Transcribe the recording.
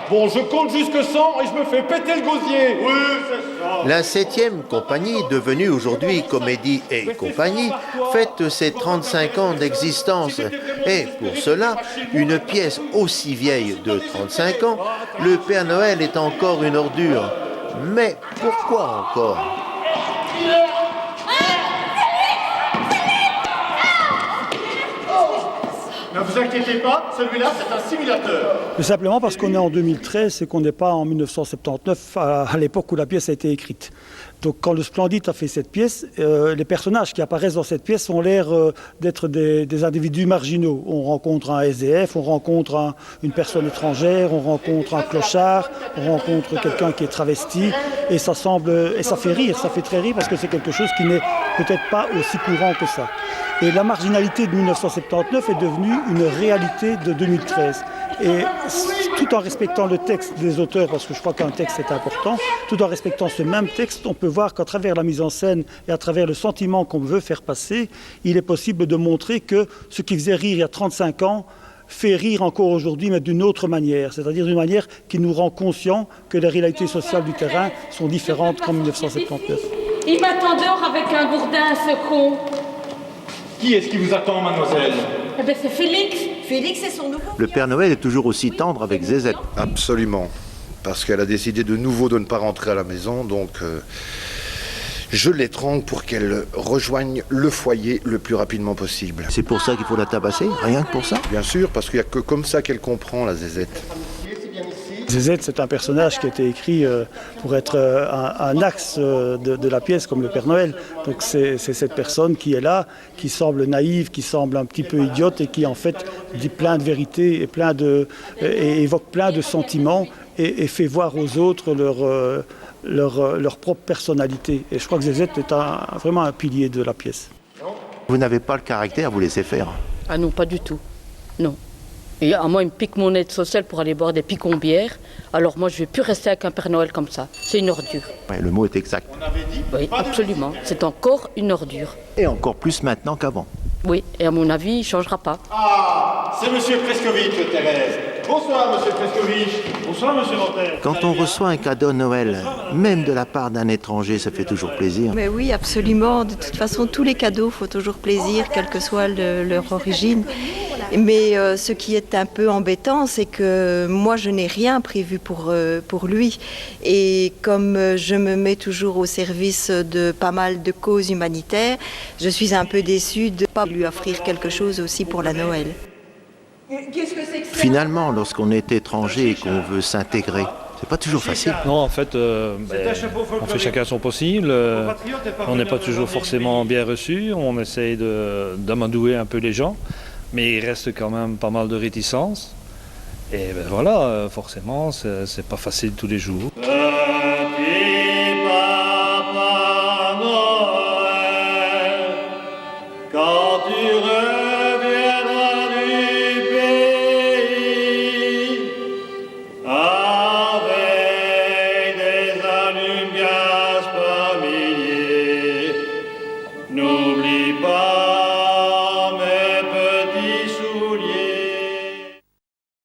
Bon, je compte jusque 100 et je me fais péter le gosier. Oui, c'est ça. La 7e compagnie, devenue aujourd'hui Comédie et Compagnie, fête ses 35 ans d'existence. Et pour cela, une pièce aussi vieille de 35 ans, le Père Noël est encore une ordure. Mais pourquoi encore ? Ne vous inquiétez pas, celui-là, c'est un simulateur. Tout simplement parce qu'on est en 2013 et qu'on n'est pas en 1979, à l'époque où la pièce a été écrite. Donc quand le Splendide a fait cette pièce, les personnages qui apparaissent dans cette pièce ont l'air d'être des individus marginaux. On rencontre un SDF, on rencontre une personne étrangère, on rencontre un clochard, on rencontre quelqu'un qui est travesti, et ça fait rire, ça fait très rire parce que c'est quelque chose qui n'est peut-être pas aussi courant que ça. Et la marginalité de 1979 est devenue une réalité de 2013. Et tout en respectant le texte des auteurs, parce que je crois qu'un texte est important, tout en respectant ce même texte, on peut voir qu'à travers la mise en scène et à travers le sentiment qu'on veut faire passer, il est possible de montrer que ce qui faisait rire il y a 35 ans fait rire encore aujourd'hui, mais d'une autre manière, c'est-à-dire d'une manière qui nous rend conscients que les réalités sociales du terrain sont différentes qu'en 1979. Il m'attend dehors avec un gourdin, ce con. Qui est-ce qui vous attend, mademoiselle? Eh bien, c'est Félix. Félix, c'est son nouveau. Le Père Noël est toujours aussi tendre avec Zézette. Absolument, parce qu'elle a décidé de nouveau de ne pas rentrer à la maison, donc je l'étrangle pour qu'elle rejoigne le foyer le plus rapidement possible. C'est pour ça qu'il faut la tabasser, rien que pour ça. Bien sûr, parce qu'il n'y a que comme ça qu'elle comprend, la Zézette. Zézette, c'est un personnage qui a été écrit pour être un axe de la pièce, comme le Père Noël. Donc c'est cette personne qui est là, qui semble naïve, qui semble un petit peu idiote et qui en fait dit plein de vérités et évoque plein de sentiments et fait voir aux autres leur propre personnalité. Et je crois que Zézette est vraiment un pilier de la pièce. Vous n'avez pas le caractère à vous laisser faire. Ah non, pas du tout. Non. Et à moi, il me pique mon aide sociale pour aller boire des picombières. Alors moi, je ne vais plus rester avec un Père Noël comme ça. C'est une ordure. Ouais, le mot est exact. Oui, absolument. C'est encore une ordure. Et encore plus maintenant qu'avant. Oui, et à mon avis, il ne changera pas. Ah, c'est Monsieur Prescovitch, Thérèse. Bonsoir, Monsieur Prescovitch. Bonsoir, monsieur Notaire. Quand on reçoit un cadeau de Noël, même de la part d'un étranger, ça fait toujours plaisir. Mais oui, absolument. De toute façon, tous les cadeaux font toujours plaisir, quelle que soit leur origine. Mais ce qui est un peu embêtant, c'est que moi, je n'ai rien prévu pour lui. Et comme je me mets toujours au service de pas mal de causes humanitaires, je suis un peu déçue de ne pas lui offrir quelque chose aussi pour la Noël. Finalement, lorsqu'on est étranger et qu'on veut s'intégrer, c'est pas toujours facile. Non, en fait, on fait chacun son possible. On n'est pas toujours forcément bien reçu. On essaye d'amadouer un peu les gens. Mais il reste quand même pas mal de réticences. Et ben voilà, forcément, c'est pas facile tous les jours.